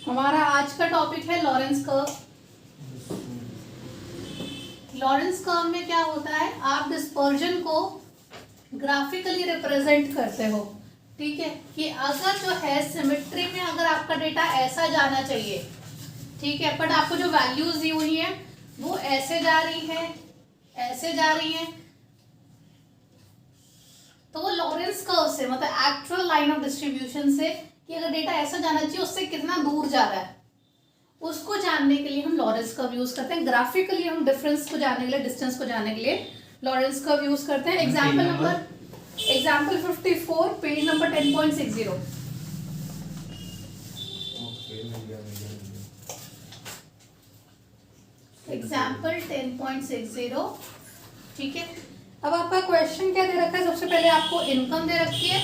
हमारा आज का टॉपिक है लॉरेंस कर्व। लॉरेंस कर्व में क्या होता है, आप डिस्पर्जन को ग्राफिकली रिप्रेजेंट करते हो। ठीक है, कि अगर जो है सिमेट्री में अगर आपका डेटा ऐसा जाना चाहिए, ठीक है, बट आपको जो वैल्यूज दी हुई है वो ऐसे जा रही है, ऐसे जा रही है, तो वो लॉरेंस कर्व से मतलब एक्चुअल लाइन ऑफ डिस्ट्रीब्यूशन से कि अगर डेटा ऐसा जाना चाहिए उससे कितना दूर जा रहा है, उसको जानने के लिए हम लॉरेंस कर्व यूज करते हैं। ग्राफिकली हम डिफरेंस को जानने के लिए, डिस्टेंस को जानने के लिए लॉरेंस कर्व यूज करते हैं। Example 54, page number 10.60। एग्जाम्पल 10.60। ठीक है, अब आपका क्वेश्चन क्या दे रखा है? सबसे पहले आपको इनकम दे रखी है।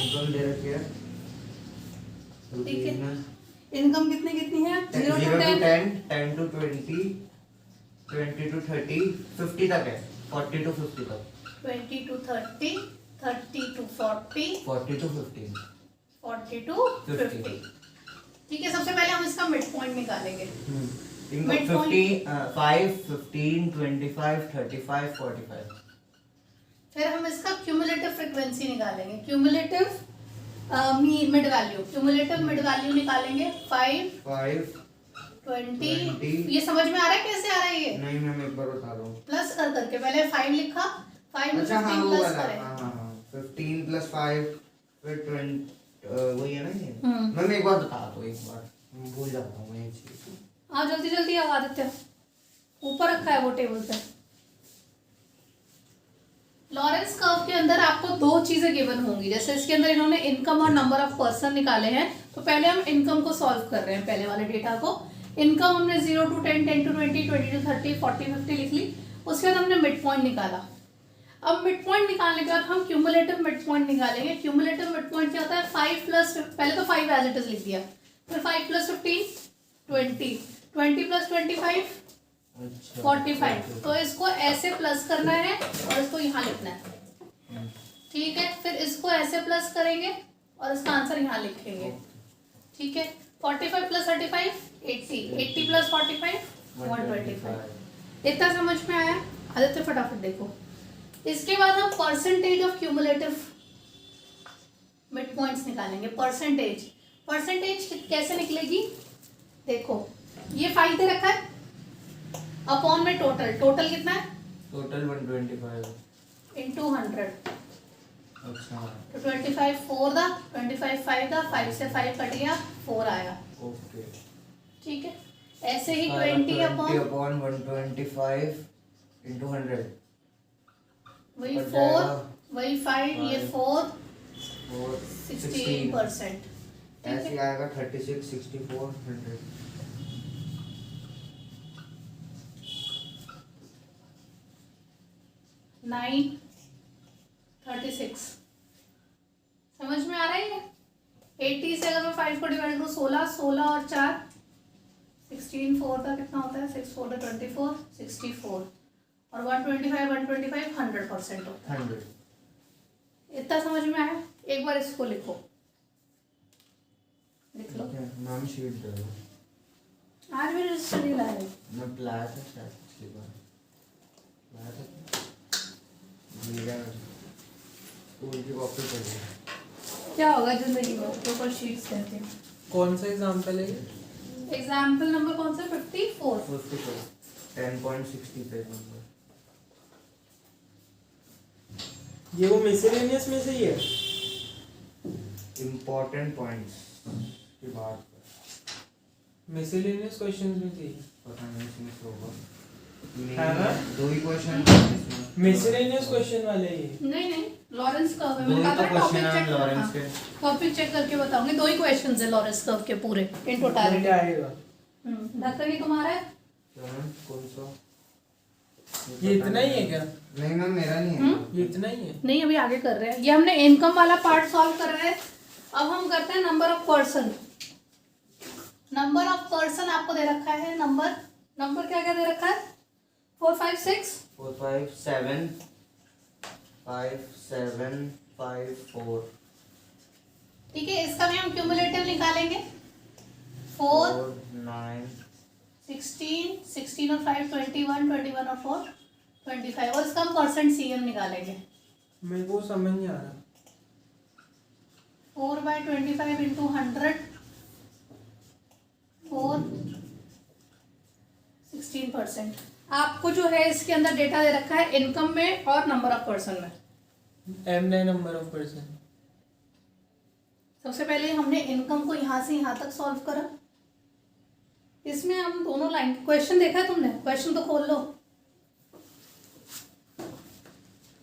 ठीक है, इनकम कितनी कितनी है? 0 to 10, 10 to 20, 20 to 30, 50 तक है, 40 to 50 तक, 20 to 30, 30 to 40, 40 to 50, 40 to 50। ठीक है, सबसे पहले हम इसका मिड पॉइंट निकालेंगे। इनकम 5, 15, 25, 35, 45। फिर हम इसका क्यूमुलेटिव फ्रीक्वेंसी निकालेंगे, cumulative mid value, cumulative mid value निकालेंगे। 5, 20। ये समझ में आ रहा है कैसे आ रहा है ये? नहीं, मैं एक बार बता रहा हूँ। प्लस कर करके पहले 5 लिखा, 5 में 15 प्लस करें। 15 प्लस 5 फिर 20, वही है ना ये? मैं एक बार बता दो, एक बार भूल जाता हूँ मैं ये चीज। हाँ, जल्दी जल्दी आ देते हैं, ऊपर रखा है वो टेबल पे। लॉरेंस कर्व के अंदर आपको दो चीजें गिवन होंगी, जैसे इसके अंदर इन्होंने इनकम और नंबर ऑफ पर्सन निकाले हैं, तो पहले हम इनकम को सॉल्व कर रहे हैं, पहले वाले डेटा को। इनकम हमने 0 to 10, 10 to 20, 20 to 30, 40, 50 लिख ली। उसके बाद हमने मिड पॉइंट निकाला। अब मिड पॉइंट निकालने के बाद हम क्यूमुलेटिव मिड पॉइंट निकालेंगे। क्यूमुलेटिव मिड पॉइंट क्या होता है? 5 प्लस, पहले तो 5 एज इट इज लिख दिया, फिर 5 प्लस 15, 20, 20 प्लस 25, 45। तो इसको ऐसे प्लस करना है और इसको यहाँ लिखना है। ठीक है, फिर इसको ऐसे प्लस करेंगे और इसका आंसर यहाँ लिखेंगे। ठीक है, 45 प्लस 35, 80, 80 प्लस 45, 125। इतना समझ में आया? आदित्य फटाफट देखो। इसके बाद हम percentage of cumulative mid points निकालेंगे। परसेंटेज कैसे निकलेगी? देखो, ये 5 दे रखा है, अपॉन में टोटल कितना है? Total 125 into 100। अच्छा, तो 25 4 दा, 25 5 दा, 5 से 5 कट गया, 4 आया। ओके, ठीक है, ऐसे ही 20 अपॉन 125 इंटू 100, वही 4, वही 5, ये 4, 16%। ऐसे आएगा 36, 64, 100। 9, 36। समझ में आ रहा है ये? 80 से अगर मैं 5 को डिवाइड करूँ, 16, 16 और 4, 16, 4 का कितना होता है? 6 4 24, 64, और 125, 100% होता है। 100। इतना समझ में आया? एक बार इसको लिखो, लिख लो। नाम शीट दे दो। आज भी रजिस्टर नहीं लाए। मैं लाया था शायद पिछली बार, लाया था मेरा स्कूल की कॉपी कर दी। क्या होगा जिंदगी में, ऊपर शीट्स कहते हैं। कौन सा एग्जांपल है? एग्जाम्पल नंबर कौन सा? 54। 10.60 पेज नंबर। ये वो मिसलेनियस में से ही है। इम्पोर्टेंट पॉइंट्स की बात मिसलेनियस क्वेश्चंस में थी। पता नहीं इसमें क्या होगा। है ना? दो ही क्वेश्चन मिसलेनियस क्वेश्चन वाले ये। नहीं, लॉरेंस कर्व है। दो मैंने ही तो कहा था क्वेश्चन है लॉरेंस के। टॉपिक चेक करके बताऊंगी। दो ही क्वेश्चंस है लॉरेंस कर्व के पूरे इन टोटलिटी। क्या आएगा? ढक्कन ये तुम्हारा है? कौन सा? ये इतना ही है क्या? नहीं मैम, मेरा नहीं है। ये इतना ही है? नहीं, अभी आगे कर रहे हैं। ये हमने इनकम वाला पार्ट सॉल्व कर रहे हैं। अब हम करते हैं number of person. Number of person आपको दे रखा है। नंबर क्या क्या दे रखा है? 4 5 6 4 5 7 5 7 5 4। ठीक है, इसका भी हम क्यूमुलेटिव निकालेंगे। 4 9 16 16 और 5 21 21 और 4 25 और इसका हम परसेंट CM निकालेंगे। मेरे को समझ नहीं आ रहा। 4/25 इंटू 100 4 16%। आपको जो है इसके अंदर डेटा दे रखा है इनकम में और नंबर ऑफ पर्सन में। M9 number of person. सबसे पहले हमने इनकम को यहाँ से यहाँ तक सॉल्व करा। इसमें हम दोनों लाइन क्वेश्चन देखा है तुमने? क्वेश्चन तो खोल लो।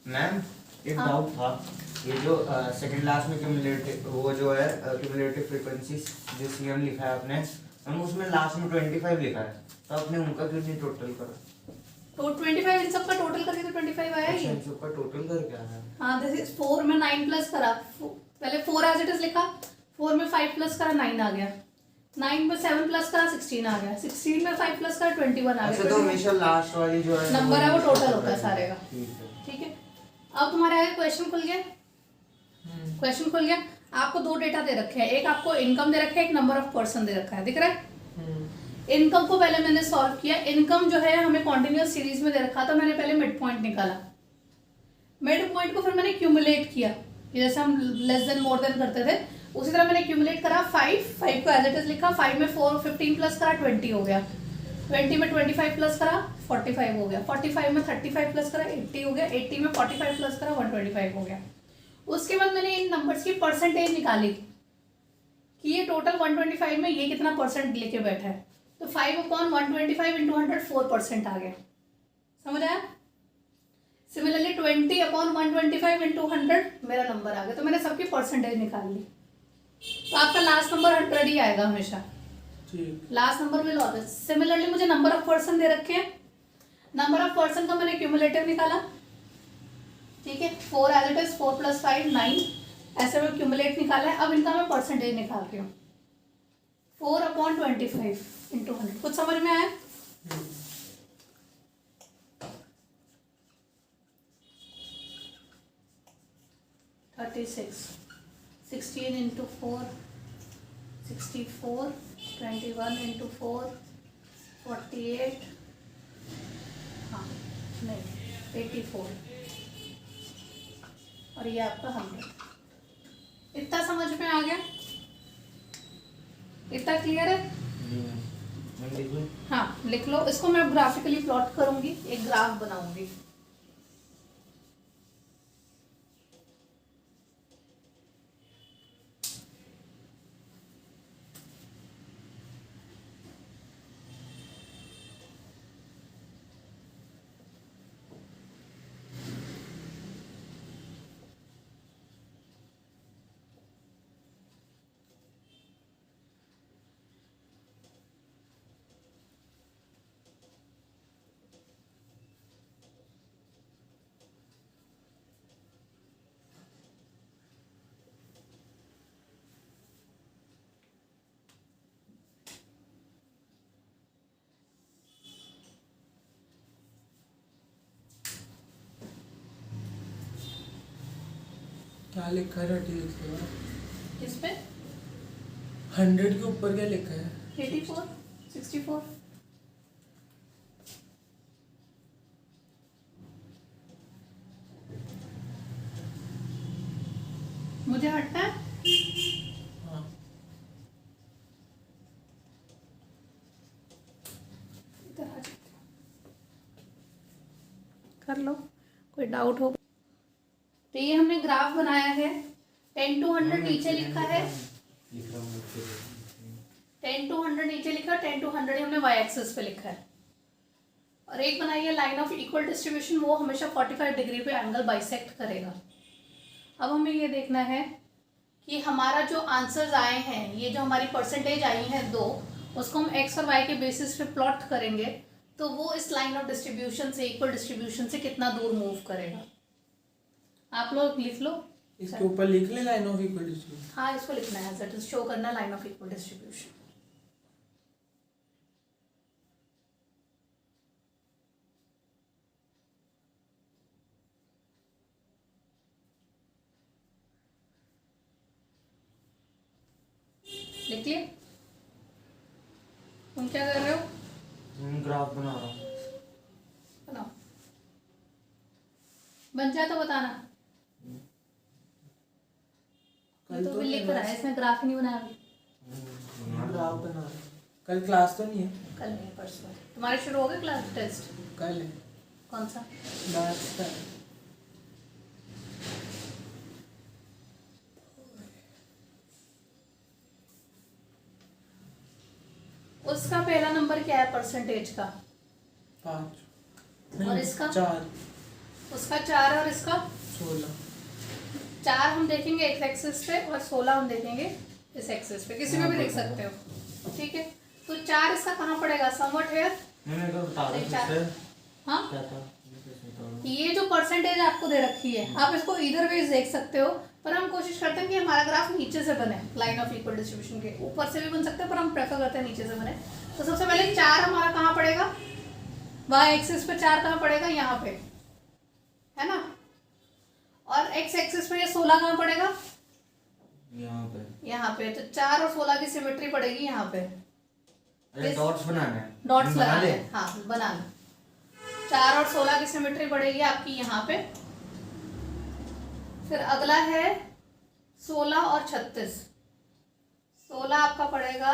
मैम एक हाँ। डाउट था, ये जो सेकंड लास्ट में क्यूमुलेटिव वो जो है क्यूमुलेटिव फ्रीक्वेंसी जो सीएम लिखा है आपने, हम उसमें लास्ट में 25 लिखा है, तो आपने उनका क्यों नहीं टोटल करा? तो 25 इन सब का टोटल करके तो 25 आया अच्छा, ही। इन सबका टोटल कर क्या है? हाँ दिस इज 4 में 9 प्लस करा, पहले 4 एज इट इज लिखा, 4 में 5 प्लस करा 9 आ गया, 9 में 7 प्लस करा 16 आ गया, 16 में 5 प्लस करा 21 आ गया। अच्छा, तो हमेशा लास्ट वाली जो है नंबर है वो टोटल होता है सारे का। ठीक है। ठीक है, अब तुम्हारे आगे क्वेश्चन खुल गया। क्वेश्चन खुल गया। आपको दो डेटा दे रखे हैं, एक आपको इनकम दे रखा है, एक नंबर ऑफ पर्सन दे रखा है, दिख रहा है? इनकम को पहले मैंने सॉल्व किया। इनकम जो है हमें कॉन्टिन्यूअस सीरीज में दे रखा था, मैंने पहले मिड पॉइंट निकाला। मिड पॉइंट को फिर मैंने क्यूमुलेट किया, जैसे हम लेस देन मोर देन करते थे उसी तरह मैंने क्यूमुलेट करा। 5 को एज इट इज लिखा, 5 में 4 15 प्लस करा 20 हो गया, 20 में 25 प्लस करा 45 हो गया, 45 में 35 प्लस करा 80 हो गया, 80 में 45 प्लस करा 125 हो गया। उसके बाद मैंने इन नंबर्स की परसेंटेज निकाली कि ये टोटल 125 में ये कितना परसेंट लेके बैठा है, तो 5/125 इंटू 100 4% आ गया। समझ आया? सिमिलरली 20/125 इंटू 100 मेरा नंबर आ गया, तो मैंने सबकी परसेंटेज निकाल ली। तो आपका लास्ट नंबर 100 ही आएगा हमेशा, last number will always. Similarly मुझे नंबर ऑफ पर्सन दे रखे हैं, नंबर ऑफ पर्सन का मैंने क्यूमुलेटिव निकाला। ठीक है, 4 एज इट इज, 4 + 5 9, ऐसे में क्यूमुलेट निकाला है। अब इनका मैं परसेंटेज निकाल रही हूँ, 4/25 इंटू 100। कुछ समझ में आया? थर्टी 16 इंटू 4 64, 21 इंटू 4 48, हाँ नहीं 84, और ये आपका 100। इतना समझ में आ गया? इतना क्लियर है? मैं लिख लूं? हाँ लिख लो। इसको मैं ग्राफिकली प्लॉट करूंगी, एक ग्राफ बनाऊंगी। क्या लिखा है? किस पे? 100 के ऊपर क्या लिखा है? 84 64। मुझे हटना है? हाँ। इधर आ जाते हैं। कर लो, कोई डाउट हो तो। ये हमने ग्राफ बनाया है, 10 to 100 नीचे लिखा है, लिख रहा हूँ 10 to 100 नीचे लिखा, 10 to 100 हमने वाई एक्सिस पे लिखा है। और एक बनाई है लाइन ऑफ इक्वल डिस्ट्रीब्यूशन, वो हमेशा 45 डिग्री पे एंगल बाइसेक्ट करेगा। अब हमें ये देखना है कि हमारा जो आंसर्स आए हैं, ये जो हमारी परसेंटेज आई है 2, उसको हम एक्स और वाई के बेसिस पे प्लॉट करेंगे, तो वो इस लाइन ऑफ डिस्ट्रीब्यूशन से, इक्वल डिस्ट्रीब्यूशन से कितना दूर मूव करेगा। आप लोग लिख लो। इसके ऊपर लिख ले लाइन ऑफ इक्वल डिस्ट्रीब्यूशन। हाँ इसको लिखना है, दैट इज शो करना लाइन ऑफ इक्वल डिस्ट्रीब्यूशन। लिख लिए? तुम क्या कर रहे हो? ग्राफ बना रहा हूँ। बनाओ, बन जाए तो बताना। कल तो तो भी लिख रहा है, इसमें ग्राफ नहीं बनाया अभी। ग्राफ बना रहे। कल क्लास तो नहीं है? कल नहीं, परसों है। तुम्हारे शुरू हो गए क्लास टेस्ट? कल है। कौन सा? मैथ्स का है। उसका पहला नंबर क्या है परसेंटेज का? 5 और इसका? 4 उसका 4 है और इसका 16। 4 हम देखेंगे एक्स एक्सिस पे और 16 हम देखेंगे इस एक्सिस पे, किसी में भी देख सकते हो। ठीक है, तो 4 इसका कहाँ पड़ेगा? Somewhat here. मैंने तो बता नहीं, दिया चार। हाँ, क्या था ये कैसे था? ये जो परसेंटेज आपको दे रखी है, आप इसको इधर वेज देख सकते हो, पर हम कोशिश करते हैं कि हमारा ग्राफ नीचे से बने, लाइन ऑफ इक्वल डिस्ट्रीब्यूशन के। ऊपर से भी बन सकते हैं, पर हम प्रेफर करते हैं नीचे से बने। तो सबसे पहले 4 हमारा कहाँ पड़ेगा? वाई एक्सिस पे 4 कहाँ पड़ेगा? यहाँ पे, है ना। और एक्स एक्सिस पे ये 16 कहाँ पड़ेगा? यहाँ पे। यहाँ पे। तो 4 और 16 की सिमेट्री पड़ेगी यहाँ पे। अरे डॉट्स बनाने हैं। डॉट्स बना लगाने ले। हैं, हाँ बना लो। 4 और 16 की सिमेट्री पड़ेगी आपकी यहाँ पे। फिर अगला है 16 और 36। 16 आपका पड़ेगा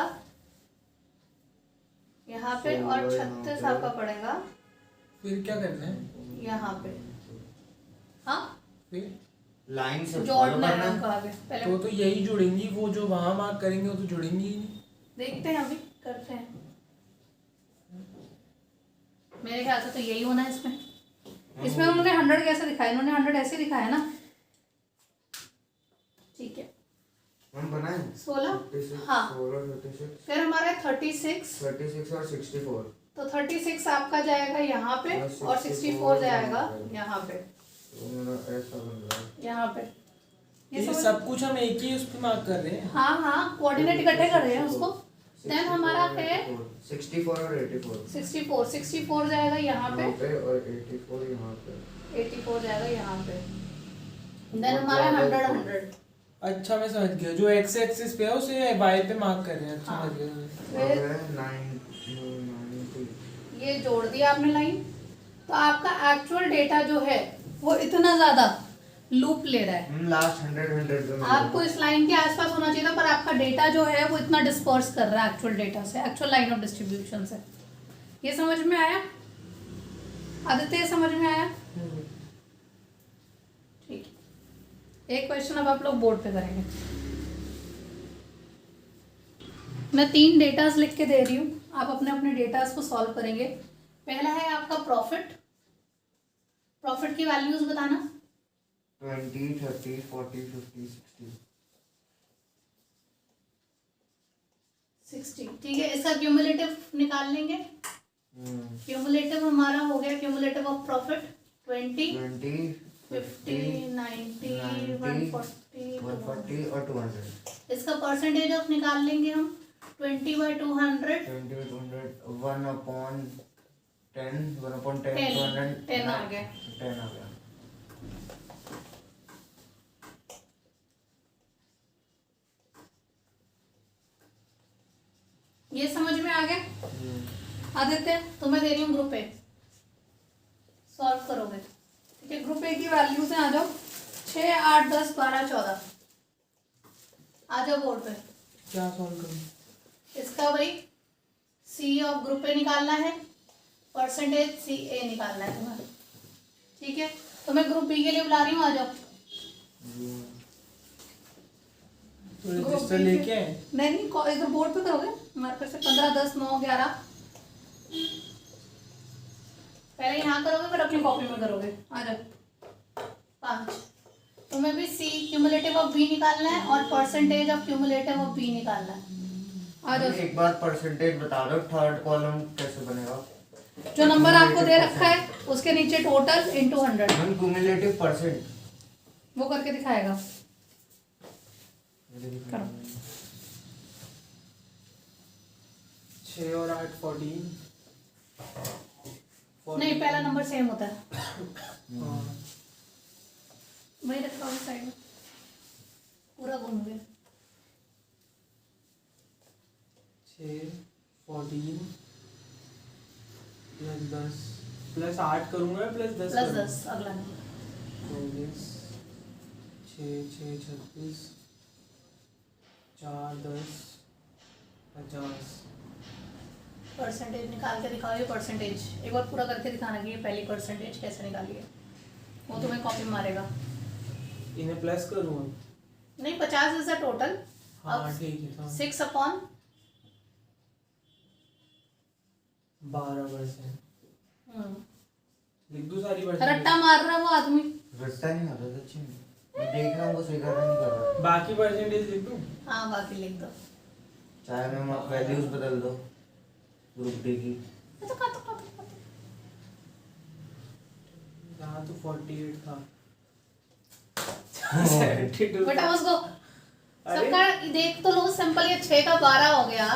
यहाँ पे और 36 आपका पड़ेगा फिर क्या करना है? यहाँ पे। हाँ, फिर लाइन से जोड़ना है follow उनको आगे। पहले तो यही जुड़ेंगी, वो जो वहां मार्क करेंगे वो तो जुड़ेंगी ही नहीं। देखते हैं, अभी करते हैं। मेरे ख्याल से तो यही होना है इसमें। इसमें उन्होंने 100 कैसे दिखाया? इन्होंने 100 ऐसे दिखाया ना। ठीक है, हम बनाए 16। 56, हाँ, 16, 36, फिर हमारा 36। 36 और 64। तो 36 आपका जाएगा यहाँ पे और और 64 जाएगा यहाँ पे। यहाँ पे, तो मेरा ऐसा बन रहा है। यहाँ पे। ये समझ- सब कुछ हम एक ही उस पे मार्क कर रहे हैं। हाँ हाँ, कोऑर्डिनेट इकट्ठे कर रहे हैं उसको। देन हमारा है 64 और 84। 64 जाएगा यहाँ पे, यहाँ पे और 84 यहाँ पे। 84 जाएगा यहाँ पे। देन हमारा 100। अच्छा मैं समझ गया, जो एक्स एक्सिस पे है उसे वाई पे मार्क कर रहे हैं। अच्छा हाँ। समझ गया। फिर और है 90। ये जोड़ दिया आपने लाइन, तो आपका एक्चुअल डेटा जो है वो इतना ज्यादा लूप ले रहा है। हम लास्ट 100 पे आपको इस लाइन के आसपास होना चाहिए था, पर आपका डेटा जो है वो इतना डिस्पर्स कर रहा है एक्चुअल डेटा से, एक्चुअल लाइन ऑफ डिस्ट्रीब्यूशन से। ये समझ में आया आदित्य? समझ में आया? ठीक है, एक क्वेश्चन अब आप लोग बोर्ड पे करेंगे। मैं 3 डेटास लिख के दे रही हूँ, आप अपने अपने डेटास को सॉल्व करेंगे। पहला है आपका प्रॉफिट। प्रॉफिट की वैल्यूज बताना। 20, 30, 40, 50, 60। ठीक है, इसका क्यूमुलेटिव निकाल लेंगे। 60। क्यूमुलेटिव हमारा हो गया, क्यूमुलेटिव ऑफ प्रॉफिट 20, 20, 50, 90, 140, 140 और 200। इसका परसेंटेज ऑफ निकाल लेंगे हम 20/200। 20, 200, 1/10, 1/10, 10 आ गया। 10 आ गया। ये समझ में आ गया? आदित्य तुम्हें दे रही हूँ ग्रुप ए, सॉल्व करोगे। ठीक है, ग्रुप ए की वैल्यूज हैं, आ जाओ। 6, 8, 10, 12, 14। आ जाओ बोर्ड पे। क्या सॉल्व करूँ? इसका भाई सी ऑफ ग्रुप ए निकालना है, परसेंटेज सी ए निकालना है तुम्हें। ठीक है, तो मैं ग्रुप बी के लिए बुला रही हूँ, आ जाओ। तो रजिस्टर लेके आए? नहीं नहीं, इधर बोर्ड पे करोगे। हमारे पास 15, 10, 9, 11। पहले यहाँ करोगे फिर अपनी कॉपी में करोगे। आ जाओ। 5। तुम्हें भी सी क्यूमुलेटिव ऑफ बी निकालना है और percentage of cumulative of B निकालना है। आ जाओ। एक बार परसेंटेज बता दो, थर्ड कॉलम कैसे बनेगा? जो नंबर आपको दे रखा है उसके नीचे टोटल इंटू 100 हम क्यूमुलेटिव परसेंट वो करके दिखाएगा। करो। 6 और 8 14। नहीं, पहला नंबर सेम होता है, हाँ। वही रखा हुआ साइड में, पूरा घूम गया। 6, 14, 14 प्लस 10 प्लस 8 करूँगा प्लस 10 प्लस 10 अगला नंबर 24 6 6 36 4 10 50 परसेंटेज निकाल के दिखाओ। ये परसेंटेज एक बार पूरा करके दिखाना कि ये पहली परसेंटेज कैसे निकाली है, वो तुम्हें कॉपी मारेगा। इन्हें प्लस करूँ नहीं 50 इज द टोटल। हाँ ठीक है हाँ 6 अपॉन 12%। लिख दूँ सारी रट्टा परसेंटेज? मार रहा है वो आदमी। रट्टा नहीं आता सच्ची में, मैं देख रहा हूँ वो स्वीकार नहीं कर रहा। बाकी परसेंटेज लिख दूँ? हाँ बाकी लिख दो। चाहे मैं वैल्यूज बदल दो ग्रुप डी की। यहाँ तो 48 था 72 बेटा उसको अरे सबका देख तो लो सिंपल। ये 6 का 12 हो गया,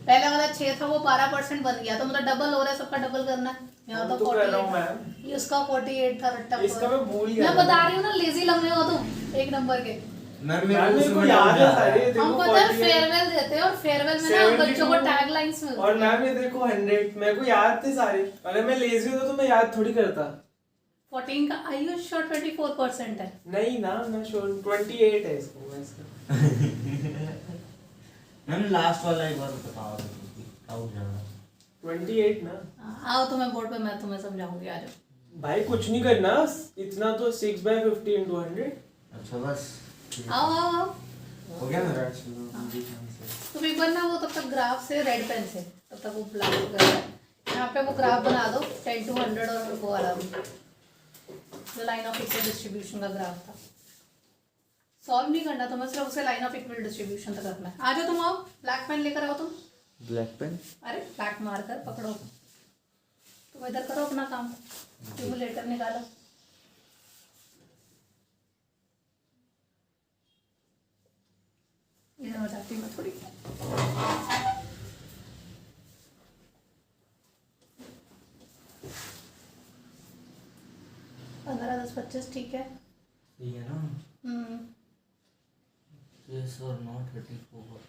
पहले वाला 6 था वो 12% बन गया, तो मतलब डबल हो रहा है, सबका डबल करना है। यहाँ तो कर रहा हूँ 48 मैम। ये उसका 48 था रट्टा। इसका मैं भूल गया मैं बता रही हूँ ना, लेजी लग रहे हो तुम एक नंबर के। मैम मेरे मेरे को याद है सारे हम देखो पता है 48 फेयरवेल देते हैं और फेयरवेल में ना 72 बच्चों को टैगलाइंस मिलती और है। मैम ये देखो 100 मेरे को याद थे सारे। अगर मैं लेजी होता तो मैं याद थोड़ी करता। 14 का आयुष श्योर 24% है। नहीं ना मैं श्योर 28 है इसको मैं इसका। मैम लास्ट वाला एक बार बताओ आउट जाना। 28 ना हाँ, आओ तुम्हें बोर्ड पे मैं तुम्हें समझाऊंगी, आ जाओ। भाई कुछ नहीं करना इतना तो 6/50 into 100। अच्छा बस आओ आओ आओ। हो गया मेरा। तुम एक बार ना वो तब तक ग्राफ से रेड पेन से तब तक वो ब्लैक हो गया है, यहाँ पे वो ग्राफ बना दो 10 to 100 और वो वाला भी जो लाइन ऑफ इक्वल डिस्ट्रीब्यूशन का ग्राफ था। सॉल्व नहीं करना तुम्हें, सिर्फ उसे लाइन ऑफ इक्वल डिस्ट्रीब्यूशन तक रखना है। आ जाओ तुम, आओ ब्लैक पेन लेकर आओ तुम। Black pen. अरे ब्लैक मार्कर पकड़ो, तुम इधर करो अपना काम, कैलकुलेटर निकालो। इधर हो जाती हूँ मैं थोड़ी। 15 10 25 ठीक है। ठीक है ना। यस और नॉट 34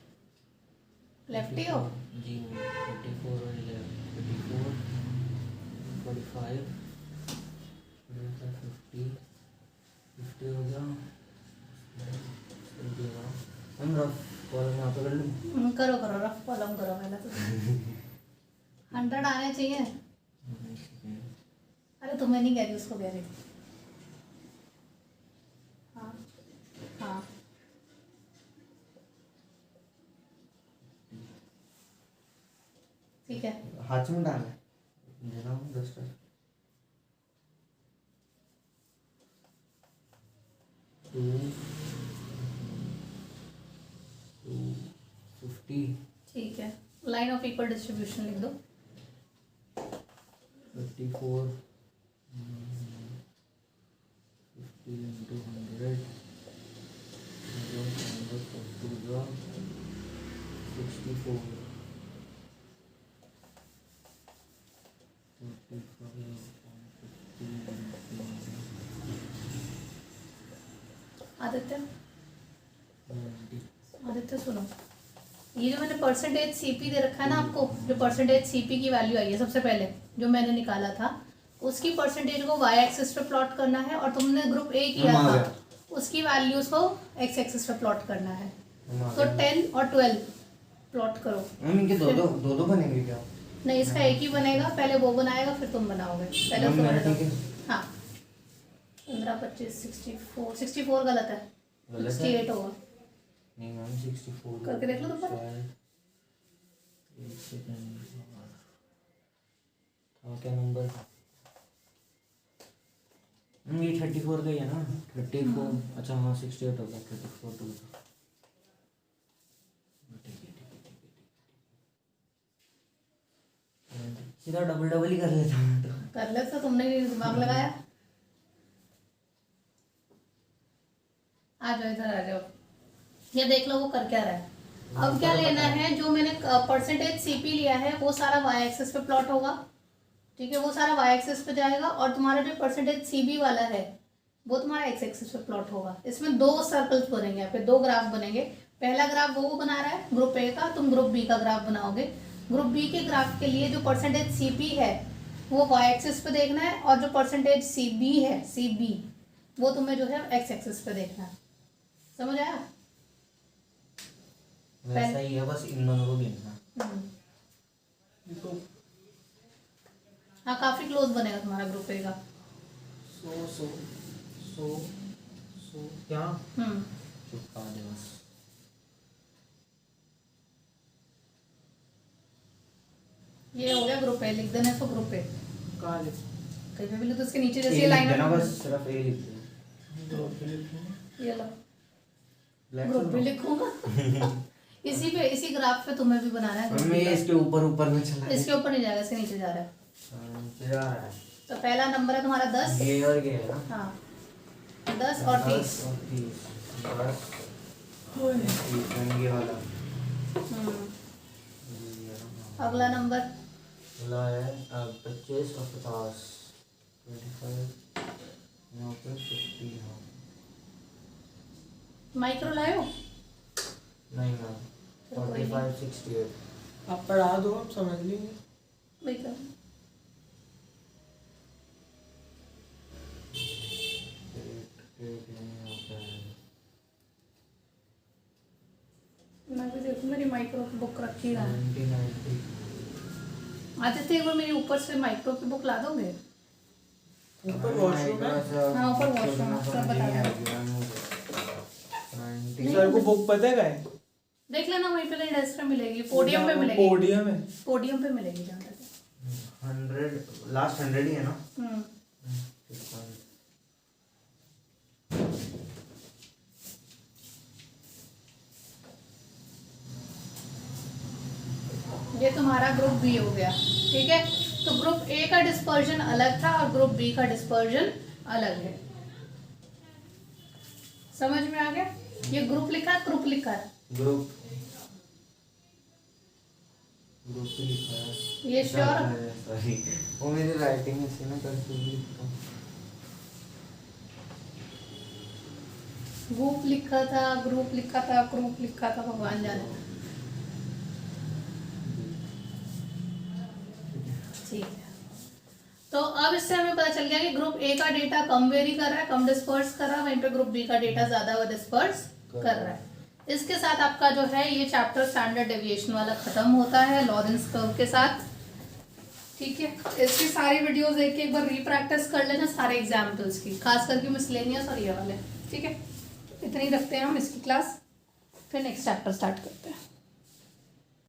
लेफ्टी हो। जी 34 और 11 34 45 50 50 हो गया। हम रफ कॉलम यहाँ पे कर लूँ। करो करो रफ कॉलम करो पहले तो। 100 आने चाहिए। अरे तुम्हें नहीं कह रही, उसको कह रही। हाँ हाँ ठीक है। हाथ में डालना है देना 10 का 250 ठीक है, लाइन ऑफ इक्वल डिस्ट्रीब्यूशन लिख दो। 54 50 into 100 64 आदित्य आदित्य सुनो, ये जो मैंने परसेंटेज सीपी दे रखा है ना आपको, जो परसेंटेज सीपी की वैल्यू आई है सबसे पहले जो मैंने निकाला था, उसकी परसेंटेज को वाई एक्सिस पे प्लॉट करना है, और तुमने ग्रुप ए किया था उसकी वैल्यूज को एक्स एक्सिस पे प्लॉट करना है। तो 10 और 12 प्लॉट करो। इनके दो बनेंगे क्या? नहीं, इसका एक ही बनेगा, पहले वो बनाएगा फिर तुम बनाओगे। पहले मैम, तुम मेरा बनाओ। ठीक है। हाँ 15 25 64 गलत है, गलत है? 68 होगा। नहीं मैम 64 करके देख लो तुम पर। एक सेकंड था क्या नंबर? ये 34 का ही है ना? 34 अच्छा हाँ 68 होगा 34 2 सीधा डबल ही कर लेता हूँ तो। कर ले तो तुमने भी दिमाग लगाया। आ जाओ इधर आ जाओ, ये देख लो वो कर क्या रहा है। अब क्या लेना है, जो मैंने परसेंटेज सीपी लिया है वो सारा वाई एक्सिस पे प्लॉट होगा, ठीक है, वो सारा वाई एक्सिस पे जाएगा, और तुम्हारा जो परसेंटेज सीबी वाला है वो तुम्हारा एक्स एक्सिस पे प्लॉट होगा। इसमें 2 सर्कल्स बनेंगे, यहाँ पे 2 ग्राफ बनेंगे। पहला ग्राफ वो बना रहा है ग्रुप ए का, तुम ग्रुप बी का ग्राफ बनाओगे। ग्रुप बी के ग्राफ के लिए जो परसेंटेज CP है वो y एक्सिस पे देखना है, और जो परसेंटेज CB है, CB, वो तुम्हें जो है x एक्सिस पे देखना है। समझ आया? वैसा ही है, बस इन दोनों को गिनना। तो हाँ, काफी क्लोज बनेगा तुम्हारा ग्रुप ए का। सो सो सो सो क्या चुपका दे बस। ये हो गया ग्रुप ए, लिख देना इसको ग्रुप ए। कहाँ लिख कहीं पे भी लिख दो, उसके नीचे जैसे ए ये लिख लाइन देना, बस सिर्फ ए लिख दे। ये लो Black ग्रुप तो बी ना। लिखूंगा। इसी पे, इसी ग्राफ पे तुम्हें भी बनाना है। मैं इसके ऊपर ऊपर में चला इसके ऊपर नहीं जाएगा, इसके नीचे जा रहा है। जा रहा है। तो पहला नंबर है तुम्हारा 10। ये और ये है ना। हाँ, 10 और 30। 30 बस। ये वाला अगला नंबर वाला है 25 और 50 25 यहाँ पे 50 है। माइक्रो लायो। नहीं मैम, 45 68। आप पढ़ा दो, हम समझ लेंगे। वही कर। मैं भी देखूं, मेरी माइक्रो की बुक रखी है। 90 90 आदित्य, एक बार मेरी ऊपर से माइक्रो की बुक ला दोगे? ऊपर वॉशरूम है। हाँ, ऊपर वॉशरूम है, सब बता दो। सर को बुक पता है क्या है? देख लेना, वहीं पे कहीं डेस्क पे मिलेगी, पोडियम पे मिलेगी। पोडियम है। पोडियम पे मिलेगी जहाँ तक। 100 लास्ट 100 ही है ना। ये तुम्हारा ग्रुप बी हो गया, ठीक है। तो ग्रुप ए का डिस्पर्जन अलग था और ग्रुप बी का डिस्पर्जन अलग है। समझ में आ गया? ये ग्रुप लिखा है, ग्रुप लिखा है। ग्रुप ग्रुप ही लिखा है। ये श्योर? सॉरी, वो मेरी राइटिंग में से ना कंफ्यूज लिखता हूँ। ग्रुप लिखा था, ग्रुप लिखा था, ग्रुप लिखा था, भगवान जाने। ठीक है, तो अब इससे हमें पता चल गया कि ग्रुप ए का डेटा कम वेरी कर रहा है, कम डिस्पर्स कर रहा है, वहीं पे ग्रुप बी का डेटा ज्यादा डिस्पर्स कर रहा है। इसके साथ आपका जो है ये चैप्टर स्टैंडर्ड डेविएशन वाला खत्म होता है लॉरेंस कर्व के साथ। ठीक है, इसकी सारी वीडियोस देख के एक बार रीप्रैक्टिस कर लेना सारे एग्जाम्पल्स की, खास करके मिसलेनियस और ये वाले। ठीक है, इतनी रखते हैं हम इसकी क्लास, फिर नेक्स्ट चैप्टर स्टार्ट करते हैं।